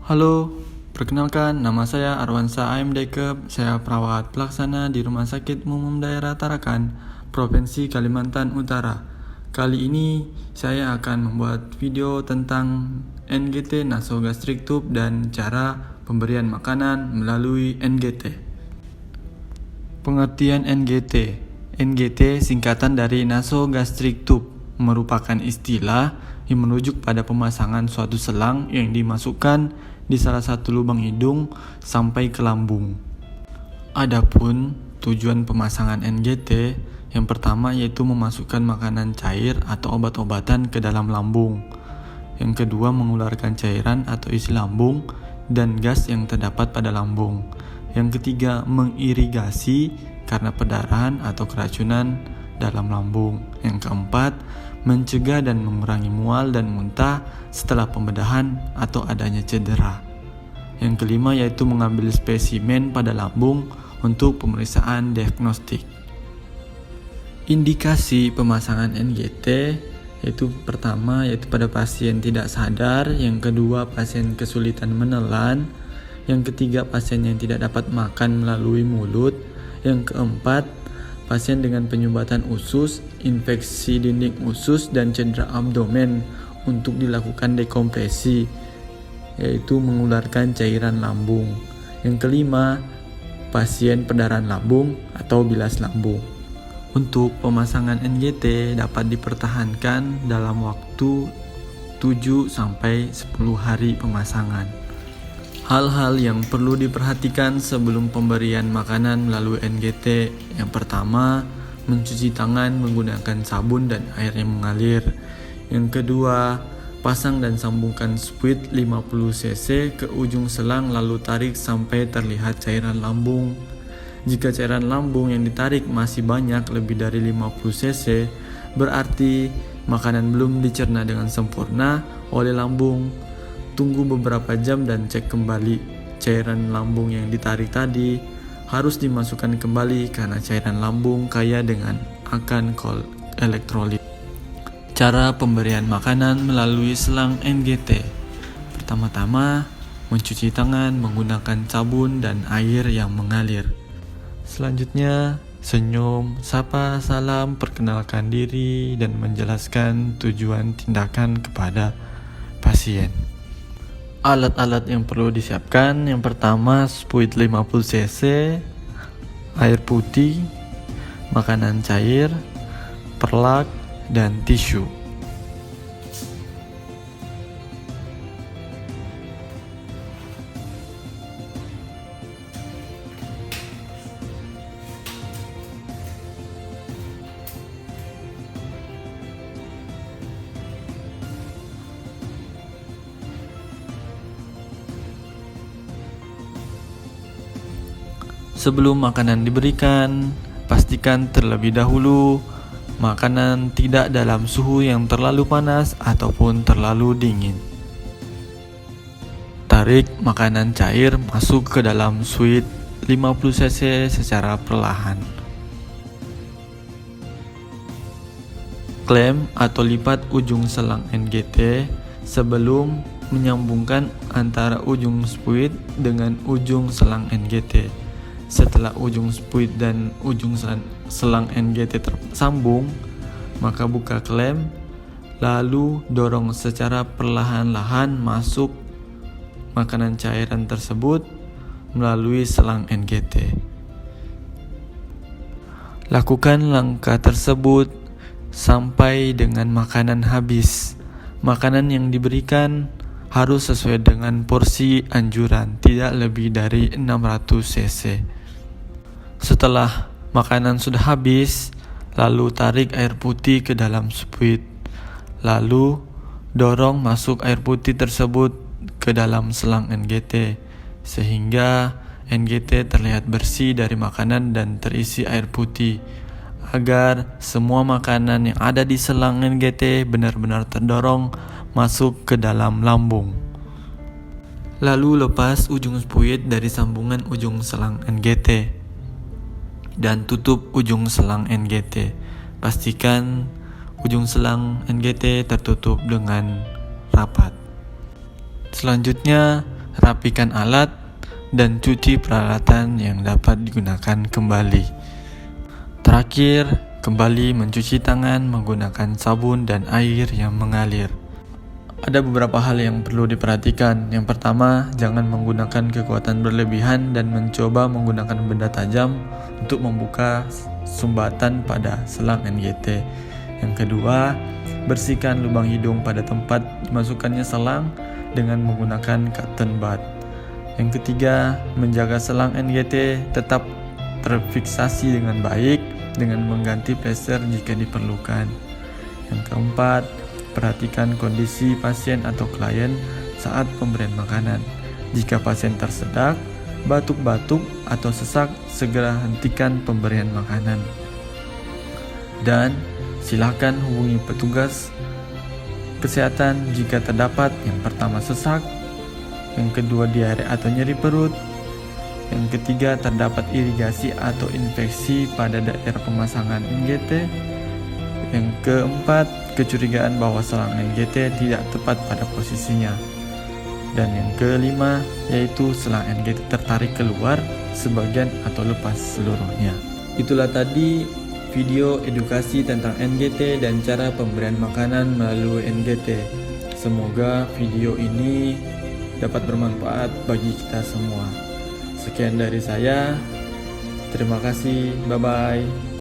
Halo, perkenalkan nama saya Arwansa AMDKEB. Saya perawat pelaksana di Rumah Sakit Umum Daerah Tarakan, Provinsi Kalimantan Utara. Kali ini saya akan membuat video tentang NGT nasogastric tube dan cara pemberian makanan melalui NGT. Pengertian NGT. NGT singkatan dari nasogastric tube, merupakan istilah yang merujuk pada pemasangan suatu selang yang dimasukkan di salah satu lubang hidung sampai ke lambung. Adapun tujuan pemasangan NGT, yang pertama yaitu memasukkan makanan cair atau obat-obatan ke dalam lambung. Yang kedua, mengeluarkan cairan atau isi lambung dan gas yang terdapat pada lambung. Yang ketiga, mengirigasi karena perdarahan atau keracunan dalam lambung. Yang keempat, mencegah dan mengurangi mual dan muntah setelah pembedahan atau adanya cedera. Yang kelima yaitu mengambil spesimen pada lambung untuk pemeriksaan diagnostik. Indikasi pemasangan NGT yaitu pertama yaitu pada pasien tidak sadar, yang kedua pasien kesulitan menelan, yang ketiga pasien yang tidak dapat makan melalui mulut, yang keempat pasien dengan penyumbatan usus, infeksi dinding usus, dan cedera abdomen untuk dilakukan dekompresi, yaitu mengeluarkan cairan lambung. Yang kelima, pasien perdarahan lambung atau bilas lambung. Untuk pemasangan NGT dapat dipertahankan dalam waktu 7-10 hari pemasangan. Hal-hal yang perlu diperhatikan sebelum pemberian makanan melalui NGT. Yang pertama, mencuci tangan menggunakan sabun dan air yang mengalir. Yang kedua, pasang dan sambungkan spuit 50 cc ke ujung selang lalu tarik sampai terlihat cairan lambung. Jika cairan lambung yang ditarik masih banyak lebih dari 50 cc, berarti makanan belum dicerna dengan sempurna oleh lambung. Tunggu beberapa jam dan cek kembali. Cairan lambung yang ditarik tadi harus dimasukkan kembali karena cairan lambung kaya dengan akan elektrolit. Cara pemberian makanan melalui selang NGT. Pertama-tama, mencuci tangan menggunakan sabun dan air yang mengalir. Selanjutnya, senyum, sapa, salam, perkenalkan diri, dan menjelaskan tujuan tindakan kepada pasien. Alat-alat yang perlu disiapkan, yang pertama spuit 50 cc, air putih, makanan cair, perlak, dan tisu. Sebelum makanan diberikan, pastikan terlebih dahulu makanan tidak dalam suhu yang terlalu panas ataupun terlalu dingin. Tarik makanan cair masuk ke dalam spuit 50 cc secara perlahan. Klem atau lipat ujung selang NGT sebelum menyambungkan antara ujung spuit dengan ujung selang NGT. Setelah ujung spuit dan ujung selang NGT tersambung, maka buka klem, lalu dorong secara perlahan-lahan masuk makanan cairan tersebut melalui selang NGT. Lakukan langkah tersebut sampai dengan makanan habis. Makanan yang diberikan harus sesuai dengan porsi anjuran, tidak lebih dari 600 cc. Setelah makanan sudah habis, lalu tarik air putih ke dalam spuit. Lalu dorong masuk air putih tersebut ke dalam selang NGT sehingga NGT terlihat bersih dari makanan dan terisi air putih, agar semua makanan yang ada di selang NGT benar-benar terdorong masuk ke dalam lambung. Lalu lepas ujung spuit dari sambungan ujung selang NGT dan tutup ujung selang NGT. Pastikan ujung selang NGT tertutup dengan rapat. Selanjutnya, rapikan alat, dan cuci peralatan yang dapat digunakan kembali. Terakhir, kembali mencuci tangan menggunakan sabun dan air yang mengalir. Ada beberapa hal yang perlu diperhatikan. Yang pertama, jangan menggunakan kekuatan berlebihan dan mencoba menggunakan benda tajam untuk membuka sumbatan pada selang NGT. Yang kedua, bersihkan lubang hidung pada tempat dimasukkannya selang dengan menggunakan cotton bud. Yang ketiga, menjaga selang NGT tetap terfiksasi dengan baik dengan mengganti plaster jika diperlukan. Yang keempat, perhatikan kondisi pasien atau klien saat pemberian makanan. Jika pasien tersedak, batuk-batuk, atau sesak, segera hentikan pemberian makanan. Dan silakan hubungi petugas kesehatan jika terdapat yang pertama sesak, yang kedua diare atau nyeri perut, yang ketiga terdapat irigasi atau infeksi pada daerah pemasangan NGT, yang keempat kecurigaan bahwa selang NGT tidak tepat pada posisinya, dan yang kelima yaitu selang NGT tertarik keluar sebagian atau lepas seluruhnya. Itulah tadi video edukasi tentang NGT dan cara pemberian makanan melalui NGT. Semoga video ini dapat bermanfaat bagi kita semua. Sekian dari saya. Terima kasih. Bye-bye.